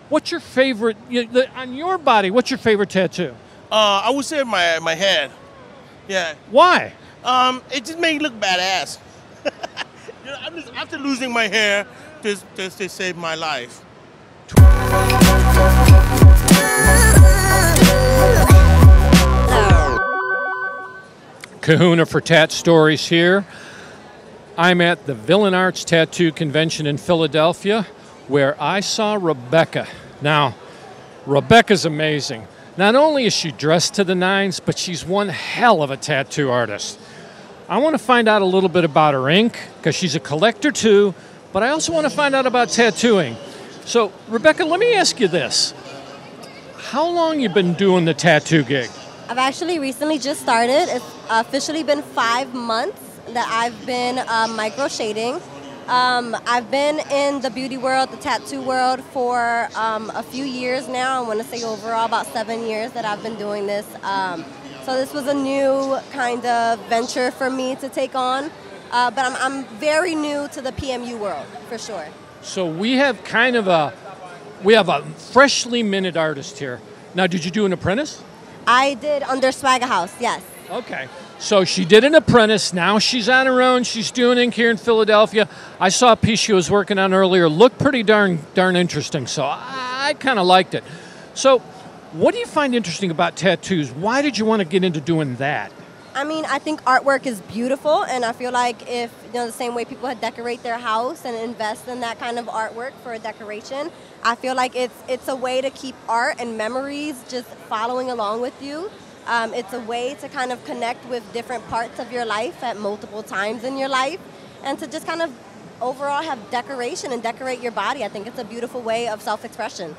What's your favorite, on your body, what's your favorite tattoo? I would say my head. Yeah. Why? It just made me look badass. After losing my hair, this saved my life. Kahuna for Tat-Stories here. I'm at the Villain Arts Tattoo Convention in Philadelphia, where I saw Rebekah. Now, Rebekah's amazing. Not only is she dressed to the nines, but she's one hell of a tattoo artist. I want to find out a little bit about her ink, because she's a collector too, but I also want to find out about tattooing. So, Rebekah, let me ask you this. How long you been doing the tattoo gig? I've actually recently just started. It's officially been 5 months that I've been micro shading. I've been in the beauty world, the tattoo world for a few years now. I want to say overall about 7 years that I've been doing this. So this was a new kind of venture for me to take on. But I'm very new to the PMU world, for sure. So we have a freshly minted artist here. Now, did you do an apprentice? I did under Swagger House, yes. Okay. So she did an apprentice. Now she's on her own. She's doing ink here in Philadelphia. I saw a piece she was working on earlier. Looked pretty darn interesting. So I kind of liked it. So what do you find interesting about tattoos? Why did you want to get into doing that? I mean, I think artwork is beautiful, and I feel like if, the same way people decorate their house and invest in that kind of artwork for a decoration, I feel like it's a way to keep art and memories just following along with you. It's a way to kind of connect with different parts of your life at multiple times in your life, and to just kind of overall have decoration and decorate your body. I think it's a beautiful way of self-expression.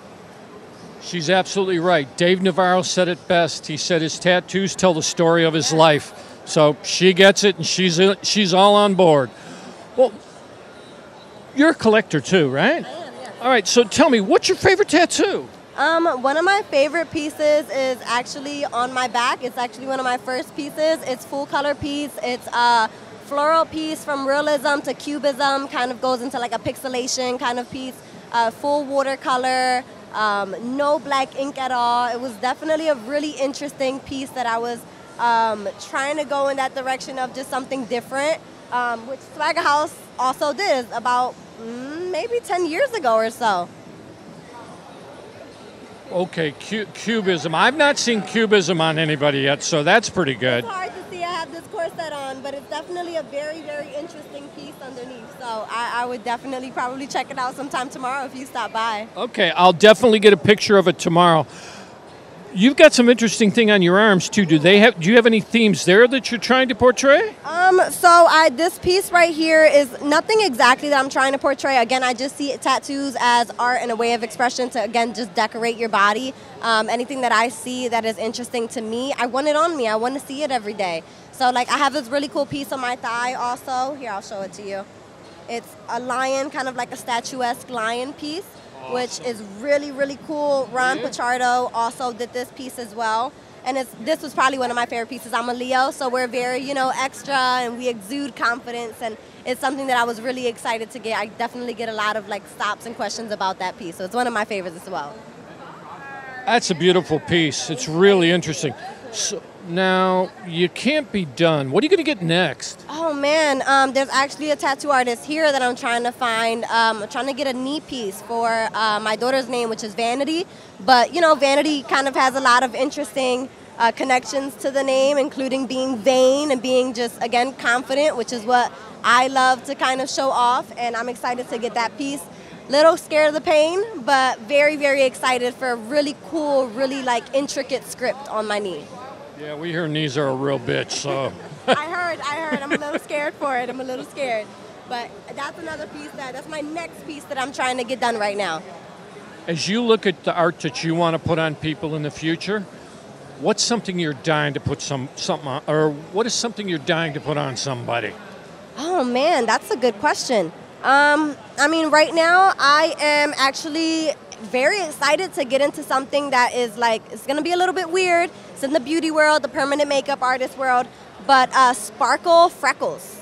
She's absolutely right. Dave Navarro said it best. He said his tattoos tell the story of his life. So she gets it, and she's all on board. Well, you're a collector too, right? I am, yes. All right, so tell me, what's your favorite tattoo? One of my favorite pieces is actually on my back. It's actually one of my first pieces. It's full color piece. It's a floral piece from realism to cubism, kind of goes into like a pixelation kind of piece. Full watercolor. No black ink at all. It was definitely a really interesting piece that I was trying to go in that direction of just something different, which Swagger House also did about maybe 10 years ago or so. Okay, Cubism. I've not seen Cubism on anybody yet, so that's pretty good. It's hard to see. I have this corset on, but it's definitely a very, very interesting piece underneath. So I would definitely probably check it out sometime tomorrow if you stop by. Okay, I'll definitely get a picture of it tomorrow. You've got some interesting thing on your arms too. Do you have any themes there that you're trying to portray? This piece right here is nothing exactly that I'm trying to portray. Again, I just see tattoos as art and a way of expression to, again, just decorate your body. Anything that I see that is interesting to me, I want it on me. I want to see it every day. So like I have this really cool piece on my thigh also. Here, I'll show it to you. It's a lion, kind of like a statuesque lion piece. Awesome. Which is really, really cool. Ron Pichardo also did this piece as well. And this was probably one of my favorite pieces. I'm a Leo, so we're very, extra, and we exude confidence. And it's something that I was really excited to get. I definitely get a lot of stops and questions about that piece. So it's one of my favorites as well. That's a beautiful piece. It's really interesting. So, now, you can't be done. What are you going to get next? Oh, man. There's actually a tattoo artist here that I'm trying to find. I'm trying to get a knee piece for my daughter's name, which is Vanity. But, Vanity kind of has a lot of interesting connections to the name, including being vain and being just, again, confident, which is what I love to kind of show off. And I'm excited to get that piece. Little scared of the pain, but very, very excited for a really cool, really, intricate script on my knee. Yeah, we hear knees are a real bitch, so. I heard. I'm a little scared for it. I'm a little scared. But that's another piece that's my next piece that I'm trying to get done right now. As you look at the art that you want to put on people in the future, what's something you're dying to put something on, or what is something you're dying to put on somebody? Oh, man, that's a good question. Right now I am actually very excited to get into something that is it's going to be a little bit weird. It's in the beauty world, the permanent makeup artist world, but sparkle freckles.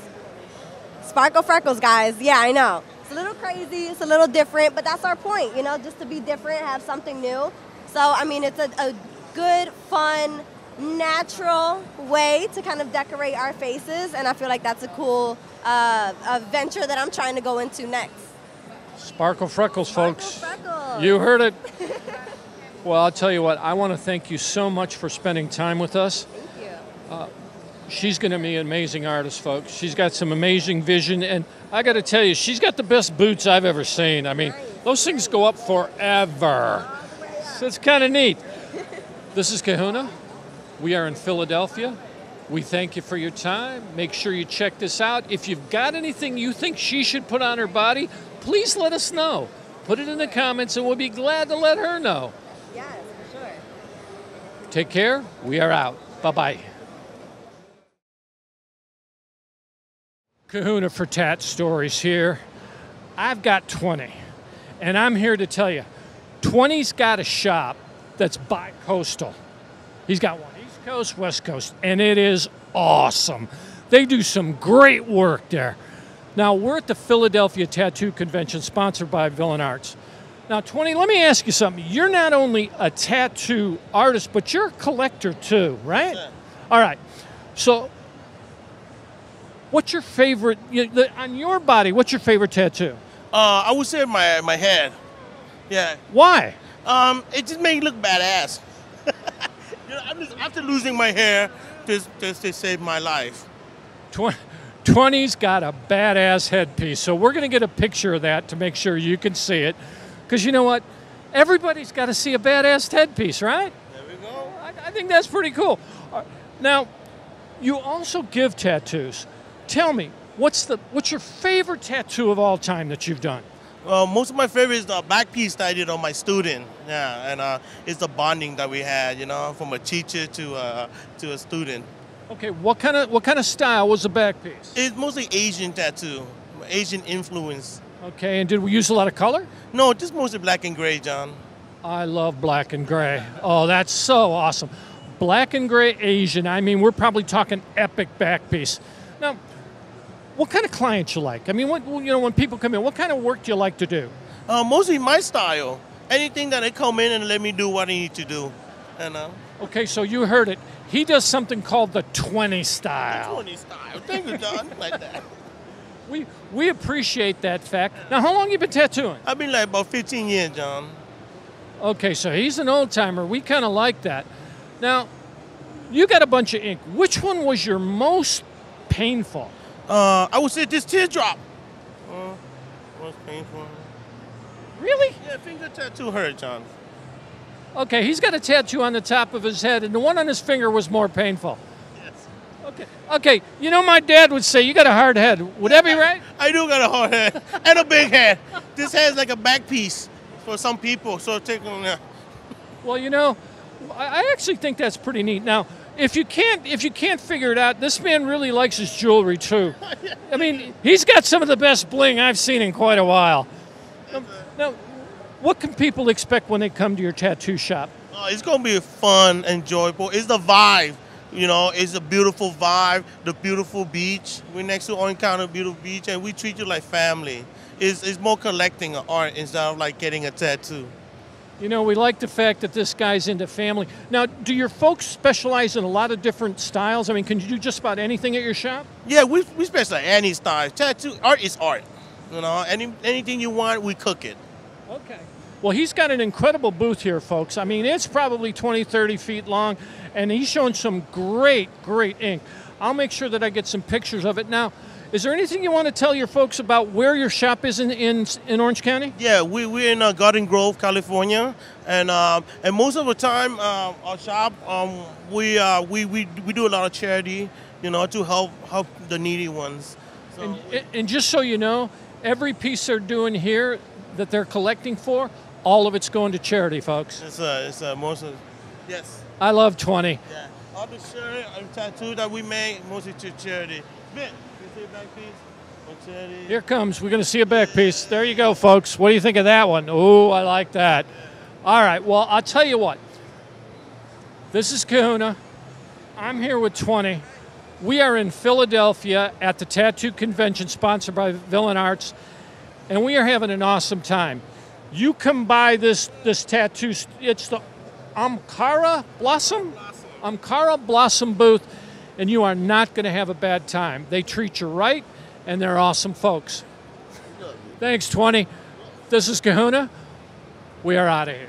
Sparkle freckles, guys. Yeah, I know. a little crazy, it's a little different, but that's our point, you know, just to be different, have something new. So, I mean, it's a good, fun, natural way to kind of decorate our faces, and I feel like that's a cool venture that I'm trying to go into next. Sparkle freckles, folks. Sparkle freckles. You heard it. Well, I'll tell you what, I want to thank you so much for spending time with us. Thank you. She's going to be an amazing artist, folks. She's got some amazing vision, and I got to tell you, she's got the best boots I've ever seen. I mean, those things go up forever. So it's kind of neat. This is Kahuna. We are in Philadelphia. We thank you for your time. Make sure you check this out. If you've got anything you think she should put on her body, please let us know. Put it in the comments, and we'll be glad to let her know. Yes, for sure. Take care. We are out. Bye-bye. Kahuna for Tat-Stories here. I've got 20, and I'm here to tell you, 20's got a shop that's bi-coastal. He's got one East Coast, West Coast, and it is awesome. They do some great work there. Now, we're at the Philadelphia Tattoo Convention sponsored by Villain Arts. Now, 20, let me ask you something. You're not only a tattoo artist, but you're a collector too, right? Yeah. All right. So, what's your favorite, on your body, what's your favorite tattoo? I would say my head. Yeah. Why? It just makes me look badass. You know, I'm just after losing my hair, just to save my life. 20's got a badass headpiece, so we're going to get a picture of that to make sure you can see it. Because you know what? Everybody's got to see a badass headpiece, right? There we go. I think that's pretty cool. Now, you also give tattoos. Tell me, what's your favorite tattoo of all time that you've done? Most of my favorite is the back piece that I did on my student. Yeah, and it's the bonding that we had, you know, from a teacher to a student. Okay, what kind of style was the back piece? It's mostly Asian tattoo, Asian influence. Okay, and did we use a lot of color? No, just mostly black and gray, John. I love black and gray. Oh, that's so awesome. Black and gray Asian. I mean, we're probably talking epic back piece. Now, what kind of clients you like? I mean, when people come in, what kind of work do you like to do? Mostly my style. Anything that they come in and let me do what I need to do. You know? Okay, so you heard it. He does something called the 20 style. 20 style. Thank you, John. Like that. We appreciate that fact. Now, how long you been tattooing? I've been like about 15 years, John. Okay, so he's an old timer. We kind of like that. Now, you got a bunch of ink. Which one was your most painful? I would say this teardrop. Was painful. Really? Yeah, finger tattoo hurt, John. Okay, he's got a tattoo on the top of his head, and the one on his finger was more painful. Yes. Okay. You know, my dad would say you got a hard head. Would that be right? I do got a hard head and a big head. This head's like a back piece for some people, so take them there. Well, you know, I actually think that's pretty neat. Now, if you can't figure it out, this man really likes his jewelry too. I mean, he's got some of the best bling I've seen in quite a while. Now, what can people expect when they come to your tattoo shop? It's going to be fun, enjoyable. It's the vibe, you know. It's a beautiful vibe, the beautiful beach. We're next to Omkara beautiful beach, and we treat you like family. It's more collecting art instead of like getting a tattoo. You know, we like the fact that this guy's into family. Now, do your folks specialize in a lot of different styles? I mean, can you do just about anything at your shop? Yeah, we specialize in any style. Tattoo art is art. You know, anything you want, we cook it. Okay. Well, he's got an incredible booth here, folks. I mean, it's probably 20, 30 feet long, and he's showing some great, great ink. I'll make sure that I get some pictures of it. Now, is there anything you want to tell your folks about where your shop is in Orange County? Yeah, we're in Garden Grove, California, and most of the time, our shop we do a lot of charity, you know, to help the needy ones. So and just so you know, every piece they're doing here that they're collecting for, all of it's going to charity, folks. It's most of, yes. I love 20. Yeah, all the shirt and tattoo that we make mostly to charity. Ben, you see a back piece? For charity. Here comes. We're going to see a back piece. There you go, folks. What do you think of that one? Oh, I like that. All right. Well, I'll tell you what. This is Kahuna. I'm here with 20. We are in Philadelphia at the Tattoo Convention sponsored by Villain Arts. and we are having an awesome time. You come by this tattoo, it's the Omkara Blossom? Omkara Blossom booth, and you are not going to have a bad time. They treat you right, and they're awesome folks. Thanks, 20. This is Kahuna. We are out of here.